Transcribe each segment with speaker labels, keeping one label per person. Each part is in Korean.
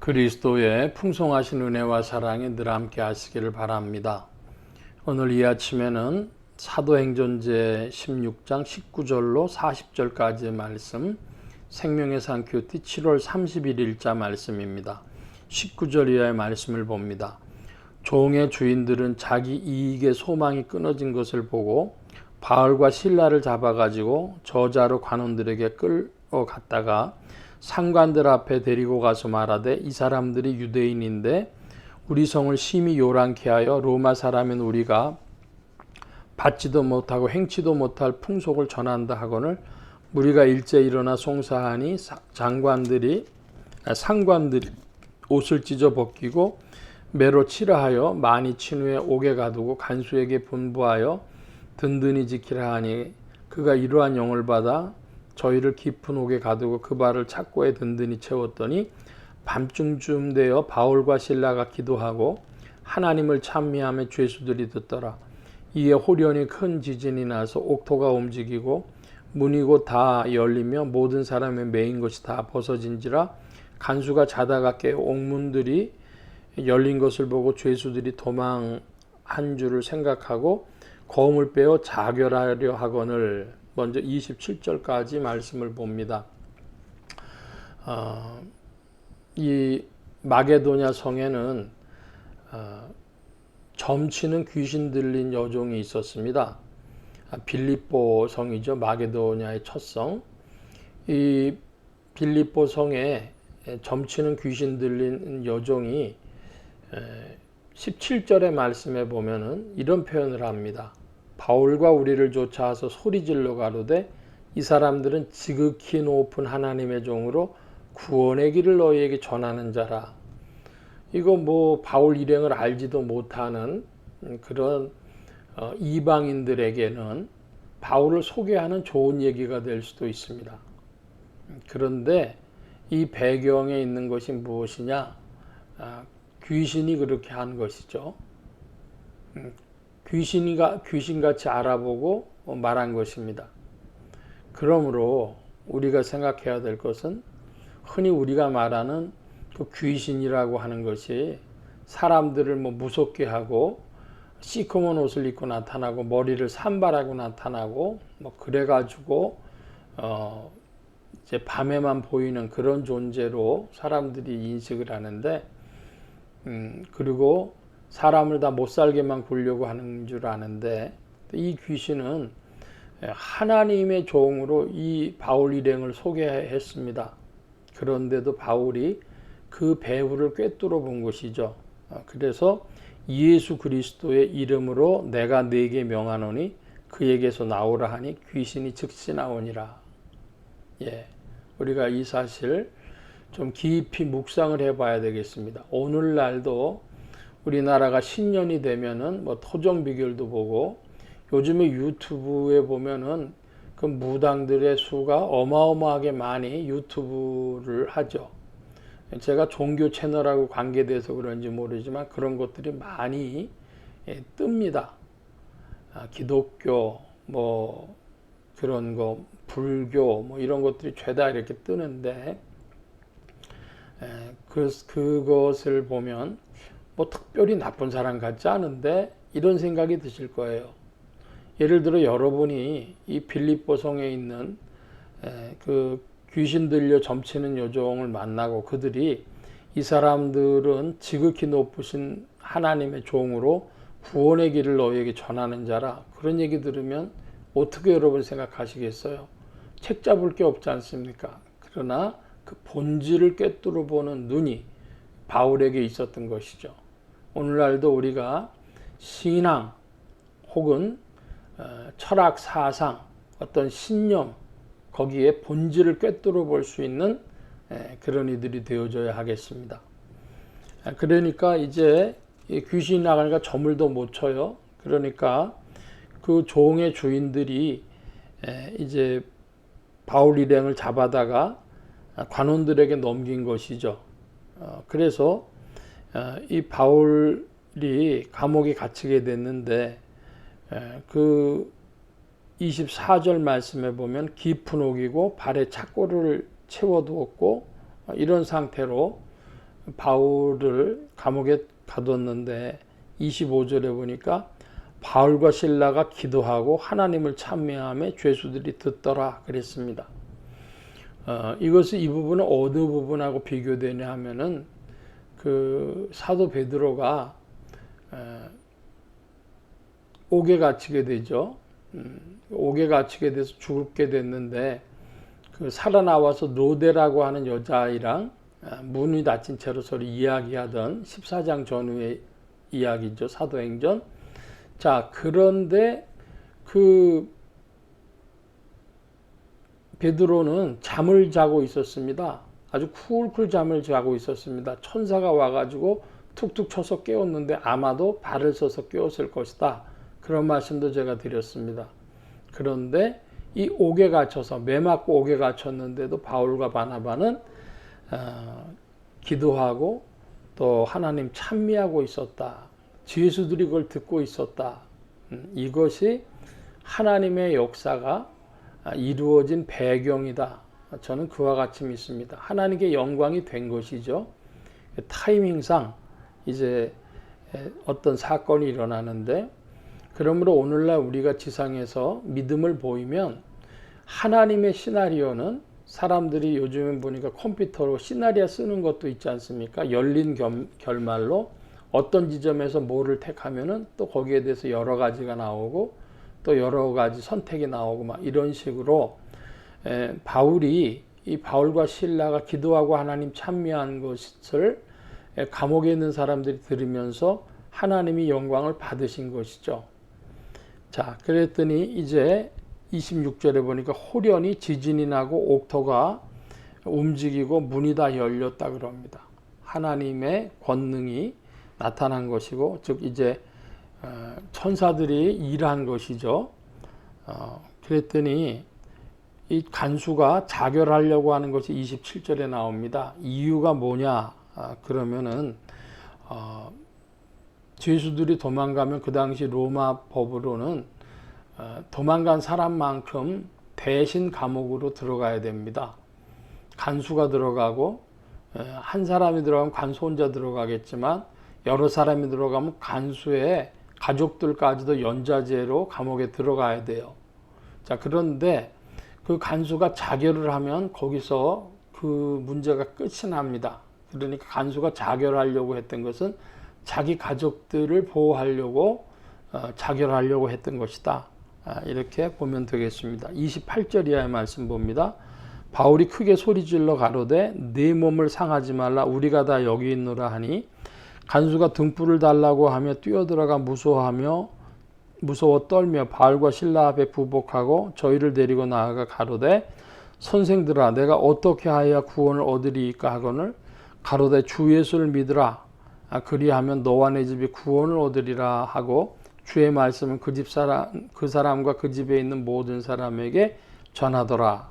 Speaker 1: 그리스도의 풍성하신 은혜와 사랑이 늘 함께 하시기를 바랍니다. 오늘 이 아침에는 사도행전제 16장 19절로 40절까지의 말씀, 생명의 산 큐티 7월 31일자 말씀입니다. 19절 이하의 말씀을 봅니다. 종의 주인들은 자기 이익의 소망이 끊어진 것을 보고 바울과 실라를 잡아가지고 저자로 관원들에게 끌어갔다가 상관들 앞에 데리고 가서 말하되, 이 사람들이 유대인인데 우리 성을 심히 요란케 하여 로마 사람인 우리가 받지도 못하고 행치도 못할 풍속을 전한다 하거늘 무리가 일제 일어나 송사하니 상관들이 옷을 찢어 벗기고 매로 치라하여 많이 친 후에 옥에 가두고 간수에게 분부하여 든든히 지키라 하니, 그가 이러한 영을 받아 저희를 깊은 옥에 가두고 그 발을 착고에 든든히 채웠더니 밤중쯤 되어 바울과 실라가 기도하고 하나님을 찬미하며 죄수들이 듣더라. 이에 호련히 큰 지진이 나서 옥토가 움직이고 문이 곧 다 열리며 모든 사람의 매인 것이 다 벗어진지라. 간수가 자다가 깨어 옥문들이 열린 것을 보고 죄수들이 도망한 줄을 생각하고 검을 빼어 자결하려 하거늘. 먼저 27절까지 말씀을 봅니다. 이 마게도냐 성에는 점치는 귀신 들린 여종이 있었습니다. 빌립보 성이죠. 마게도냐의 첫 성. 이 빌립보 성에 점치는 귀신 들린 여종이 17절의 말씀에 보면은 이런 표현을 합니다. 바울과 우리를 쫓아와서 소리질러 가로되, 이 사람들은 지극히 높은 하나님의 종으로 구원의 길을 너희에게 전하는 자라. 이거 바울 일행을 알지도 못하는 그런 이방인들에게는 바울을 소개하는 좋은 얘기가 될 수도 있습니다. 그런데 이 배경에 있는 것이 무엇이냐? 귀신이 그렇게 한 것이죠. 귀신같이 알아보고 말한 것입니다. 그러므로 우리가 생각해야 될 것은, 흔히 우리가 말하는 그 귀신이라고 하는 것이 사람들을 무섭게 하고 시커먼 옷을 입고 나타나고 머리를 산발하고 나타나고 그래가지고 이제 밤에만 보이는 그런 존재로 사람들이 인식을 하는데, 그리고 사람을 다 못살게만 굴려고 하는 줄 아는데, 이 귀신은 하나님의 종으로 이 바울 일행을 소개했습니다. 그런데도 바울이 그 배후를 꿰뚫어 본 것이죠. 그래서 예수 그리스도의 이름으로 내가 네게 명하노니 그에게서 나오라 하니 귀신이 즉시 나오니라. 우리가 이 사실 좀 깊이 묵상을 해봐야 되겠습니다. 오늘날도 우리나라가 신년이 되면은 토종 비결도 보고, 요즘에 유튜브에 보면은 그 무당들의 수가 어마어마하게 많이 유튜브를 하죠. 제가 종교 채널하고 관계돼서 그런지 모르지만 그런 것들이 많이 뜹니다. 기독교, 그런 거, 불교, 이런 것들이 죄다 이렇게 뜨는데, 그것을 보면 특별히 나쁜 사람 같지 않은데 이런 생각이 드실 거예요. 예를 들어 여러분이 이 빌립보 성에 있는 그 귀신 들려 점치는 여종을 만나고 그들이 이 사람들은 지극히 높으신 하나님의 종으로 구원의 길을 너희에게 전하는 자라, 그런 얘기 들으면 어떻게 여러분 생각하시겠어요? 책 잡을 게 없지 않습니까? 그러나 그 본질을 꿰뚫어 보는 눈이 바울에게 있었던 것이죠. 오늘날도 우리가 신앙 혹은 철학, 사상, 어떤 신념, 거기에 본질을 꿰뚫어 볼 수 있는 그런 이들이 되어줘야 하겠습니다. 그러니까 이제 귀신이 나가니까 저물도 못 쳐요. 그러니까 그 종의 주인들이 이제 바울 일행을 잡아다가 관원들에게 넘긴 것이죠. 그래서 이 바울이 감옥에 갇히게 됐는데, 그 24절 말씀에 보면 깊은 옥이고 발에 착고를 채워두었고 이런 상태로 바울을 감옥에 가뒀는데 25절에 보니까 바울과 실라가 기도하고 하나님을 찬미하며 죄수들이 듣더라 그랬습니다. 이것이 이 부분은 어느 부분하고 비교되냐 하면은 그 사도 베드로가 옥에 갇히게 되죠. 옥에 갇히게 돼서 죽게 됐는데 그 살아나와서 로데라고 하는 여자아이랑 문이 닫힌 채로 서로 이야기하던 14장 전후의 이야기죠. 사도행전. 자, 그런데 그 베드로는 잠을 자고 있었습니다. 아주 쿨쿨 잠을 자고 있었습니다. 천사가 와가지고 툭툭 쳐서 깨웠는데 아마도 발을 써서 깨웠을 것이다. 그런 말씀도 제가 드렸습니다. 그런데 이 옥에 갇혀서 매 맞고 옥에 갇혔는데도 바울과 바나바는 기도하고 또 하나님 찬미하고 있었다. 죄수들이 그걸 듣고 있었다. 이것이 하나님의 역사가 이루어진 배경이다. 저는 그와 같이 믿습니다. 하나님께 영광이 된 것이죠. 타이밍상 이제 어떤 사건이 일어나는데, 그러므로 오늘날 우리가 지상에서 믿음을 보이면 하나님의 시나리오는 사람들이 요즘에 보니까 컴퓨터로 시나리오 쓰는 것도 있지 않습니까? 열린 결말로 어떤 지점에서 뭐를 택하면은 또 거기에 대해서 여러 가지가 나오고 또 여러 가지 선택이 나오고 막 이런 식으로 이 바울과 실라가 기도하고 하나님 찬미한 것을 감옥에 있는 사람들이 들으면서 하나님이 영광을 받으신 것이죠. 자, 그랬더니 이제 26절에 보니까 호련히 지진이 나고 옥토가 움직이고 문이 다 열렸다 그럽니다. 하나님의 권능이 나타난 것이고, 즉 이제 천사들이 일한 것이죠. 그랬더니 이 간수가 자결하려고 하는 것이 27절에 나옵니다. 이유가 뭐냐? 그러면은 죄수들이 도망가면 그 당시 로마 법으로는 도망간 사람만큼 대신 감옥으로 들어가야 됩니다. 간수가 들어가고 한 사람이 들어가면 간수 혼자 들어가겠지만 여러 사람이 들어가면 간수의 가족들까지도 연좌제로 감옥에 들어가야 돼요. 자, 그런데 그 간수가 자결을 하면 거기서 그 문제가 끝이 납니다. 그러니까 간수가 자결하려고 했던 것은 자기 가족들을 보호하려고 자결하려고 했던 것이다. 이렇게 보면 되겠습니다. 28절 이하의 말씀 봅니다. 바울이 크게 소리질러 가로되 네 몸을 상하지 말라, 우리가 다 여기 있노라 하니 간수가 등불을 달라고 하며 뛰어들어가 무서워 떨며 바울과 실라 앞에 부복하고 저희를 데리고 나아가 가로되 선생들아, 내가 어떻게 하여야 구원을 얻으리이까 하거늘 가로되 주 예수를 믿으라. 그리하면 너와 내 집이 구원을 얻으리라 하고 주의 말씀은 그 사람과 그 집에 있는 모든 사람에게 전하더라.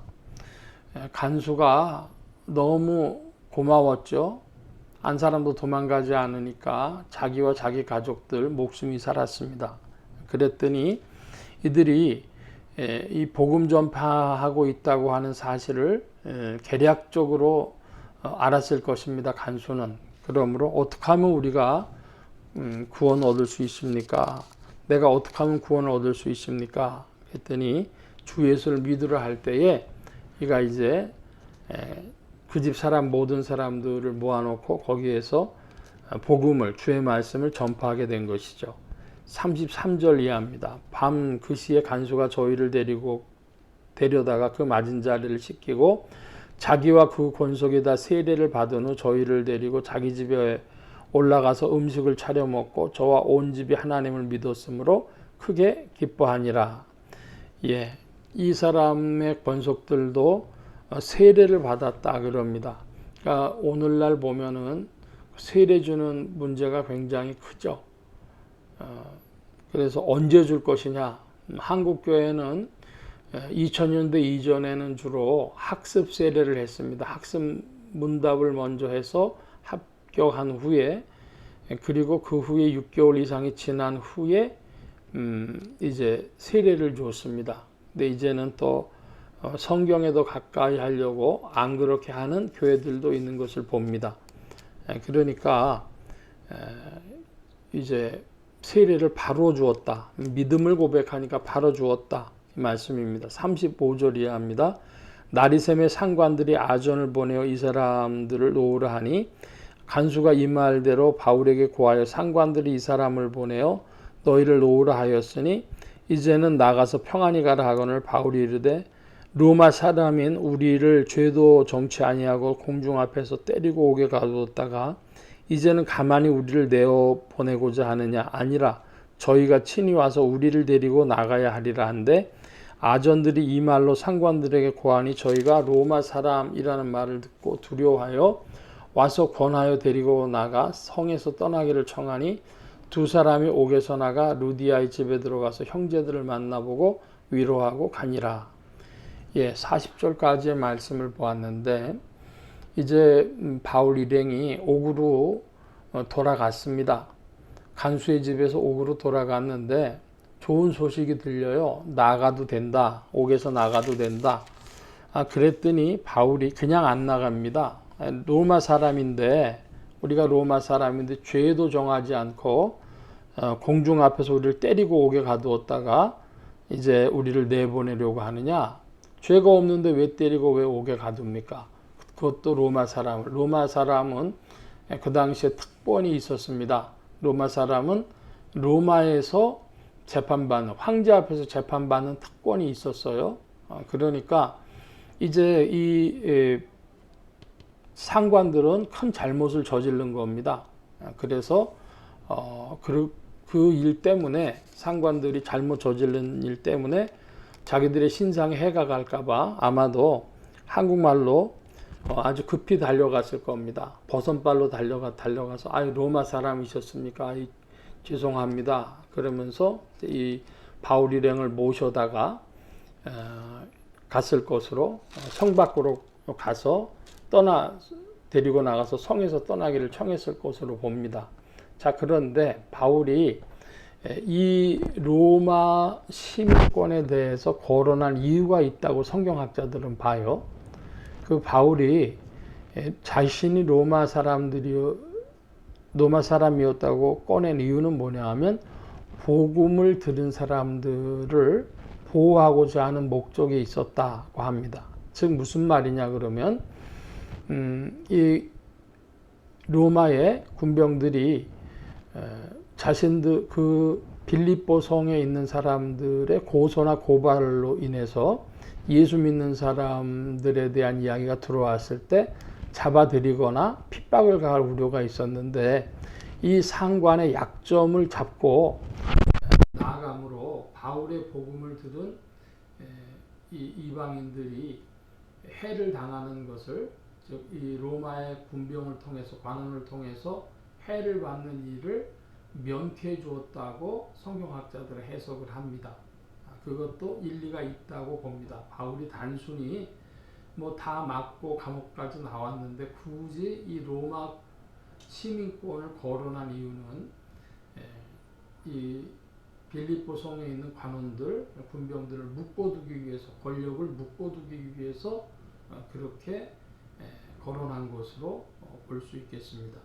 Speaker 1: 간수가 너무 고마웠죠. 한 사람도 도망가지 않으니까 자기와 자기 가족들 목숨이 살았습니다. 그랬더니 이들이 이 복음 전파하고 있다고 하는 사실을 계략적으로 알았을 것입니다. 간수는. 그러므로 어떻게 하면 우리가 구원 얻을 수 있습니까? 내가 어떻게 하면 구원을 얻을 수 있습니까? 했더니 주 예수를 믿으라 할 때에 이가 이제 그 집 사람 모든 사람들을 모아놓고 거기에서 복음을, 주의 말씀을 전파하게 된 것이죠. 33절 이하입니다. 밤 그 시에 간수가 저희를 데려다가 그 맞은 자리를 씻기고 자기와 그 권속에다 세례를 받은 후 저희를 데리고 자기 집에 올라가서 음식을 차려 먹고 저와 온 집이 하나님을 믿었으므로 크게 기뻐하니라. 예, 이 사람의 권속들도 세례를 받았다 그럽니다. 그러니까 오늘날 보면은 세례 주는 문제가 굉장히 크죠. 그래서 언제 줄 것이냐? 한국 교회는 2000년대 이전에는 주로 학습 세례를 했습니다. 학습 문답을 먼저 해서 합격한 후에, 그리고 그 후에 6개월 이상이 지난 후에 이제 세례를 줬습니다. 근데 이제는 또 성경에 더 가까이 하려고 안 그렇게 하는 교회들도 있는 것을 봅니다. 그러니까 이제 세례를 바로 주었다. 믿음을 고백하니까 바로 주었다. 이 말씀입니다. 35절 이하입니다. 나리샘의 상관들이 아전을 보내어 이 사람들을 놓으라 하니 간수가 이 말대로 바울에게 고하여 상관들이 이 사람을 보내어 너희를 놓으라 하였으니 이제는 나가서 평안히 가라 하거늘 바울이 이르되 로마 사람인 우리를 죄도 정치 아니하고 공중 앞에서 때리고 오게 가두었다가 이제는 가만히 우리를 내어 보내고자 하느냐 아니라 저희가 친히 와서 우리를 데리고 나가야 하리라 한데 아전들이 이 말로 상관들에게 고하니 저희가 로마 사람이라는 말을 듣고 두려워하여 와서 권하여 데리고 나가 성에서 떠나기를 청하니 두 사람이 옥에서 나가 루디아의 집에 들어가서 형제들을 만나보고 위로하고 가니라. 40절까지의 말씀을 보았는데 이제 바울 일행이 옥으로 돌아갔습니다. 간수의 집에서 옥으로 돌아갔는데 좋은 소식이 들려요. 나가도 된다. 옥에서 나가도 된다. 그랬더니 바울이 그냥 안 나갑니다. 로마 사람인데 우리가 로마 사람인데 죄도 정하지 않고 공중 앞에서 우리를 때리고 옥에 가두었다가 이제 우리를 내보내려고 하느냐. 죄가 없는데 왜 때리고 왜 옥에 가둡니까? 그것도 로마 사람은 그 당시에 특권이 있었습니다. 로마 사람은 로마에서 재판받는, 황제 앞에서 재판받는 특권이 있었어요. 그러니까 이제 이 상관들은 큰 잘못을 저지른 겁니다. 그래서 그 일 때문에 상관들이 잘못 저지른 일 때문에 자기들의 신상에 해가 갈까봐 아마도 한국말로 아주 급히 달려갔을 겁니다. 버선발로 달려가서 로마 사람이셨습니까? 죄송합니다. 그러면서 이 바울 일행을 모셔다가 갔을 것으로 성 밖으로 가서 데리고 나가서 성에서 떠나기를 청했을 것으로 봅니다. 자, 그런데 바울이 이 로마 시민권에 대해서 거론한 이유가 있다고 성경학자들은 봐요. 그 바울이 자신이 로마 사람이었다고 꺼낸 이유는 뭐냐 하면 복음을 들은 사람들을 보호하고자 하는 목적이 있었다고 합니다. 즉 무슨 말이냐 그러면 이 로마의 군병들이 자신들 그 빌립보 성에 있는 사람들의 고소나 고발로 인해서 예수 믿는 사람들에 대한 이야기가 들어왔을 때 잡아들이거나 핍박을 가할 우려가 있었는데 이 상관의 약점을 잡고 나아감으로 바울의 복음을 들은 이 이방인들이 해를 당하는 것을 즉 이 로마의 군병을 통해서 관원을 통해서 해를 받는 일을 면피해 주었다고 성경학자들은 해석을 합니다. 그것도 일리가 있다고 봅니다. 바울이 단순히 다 맞고 감옥까지 나왔는데 굳이 이 로마 시민권을 거론한 이유는 이 빌립보 성에 있는 관원들, 군병들을 묶어두기 위해서, 권력을 묶어두기 위해서 그렇게 거론한 것으로 볼 수 있겠습니다.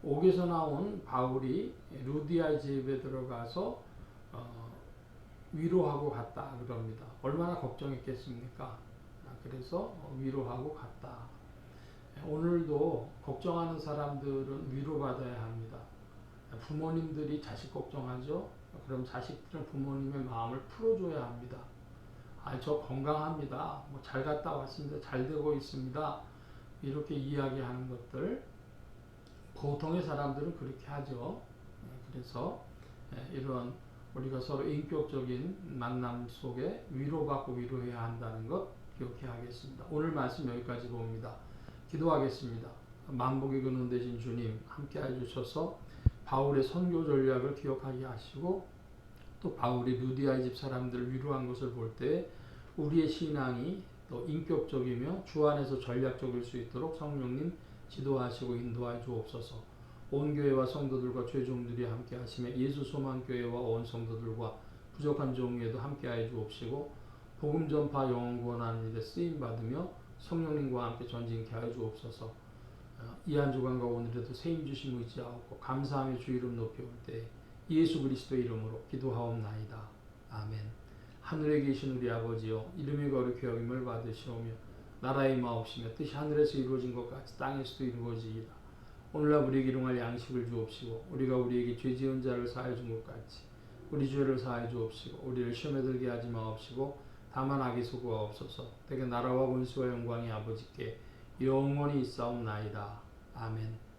Speaker 1: 옥에서 나온 바울이 루디아의 집에 들어가서 위로하고 갔다 그럽니다. 얼마나 걱정했겠습니까? 그래서 위로하고 갔다. 오늘도 걱정하는 사람들은 위로받아야 합니다. 부모님들이 자식 걱정하죠? 그럼 자식들은 부모님의 마음을 풀어줘야 합니다. 저 건강합니다. 잘 갔다 왔습니다. 잘 되고 있습니다. 이렇게 이야기하는 것들 보통의 사람들은 그렇게 하죠. 그래서 이런 우리가 서로 인격적인 만남 속에 위로받고 위로해야 한다는 것 기억해야겠습니다. 오늘 말씀 여기까지 봅니다. 기도하겠습니다. 만복의 근원 되신 주님 함께 해주셔서 바울의 선교 전략을 기억하게 하시고 또 바울이 루디아의 집 사람들을 위로한 것을 볼 때 우리의 신앙이 또 인격적이며 주 안에서 전략적일 수 있도록 성령님 지도하시고 인도하여 주옵소서. 온 교회와 성도들과 죄종들이 함께 하시며 예수 소망교회와 온 성도들과 부족한 종에도 함께 하여 주옵시고 복음 전파 영원 구원하는 일에 쓰임 받으며 성령님과 함께 전진케 하여 주옵소서. 이 한 주간과 오늘에도 세임 주심 의지하고 감사하며 주 이름 높이 올 때 예수 그리스도 이름으로 기도하옵나이다. 아멘. 하늘에 계신 우리 아버지여, 이름이 거룩히 여김을 받으시오며 나라의 마옵시며 뜻이 하늘에서 이루어진 것 같이 땅에서도 이루어지이다. 오늘날 우리에게 일용할 양식을 주옵시고 우리가 우리에게 죄 지은 자를 사하여 준 것 같이 우리 죄를 사하여 주옵시고 우리를 시험에 들게 하지 마옵시고 다만 악에서 구하옵소서. 대개 나라와 권세와 영광이 아버지께 영원히 있사옵나이다. 아멘.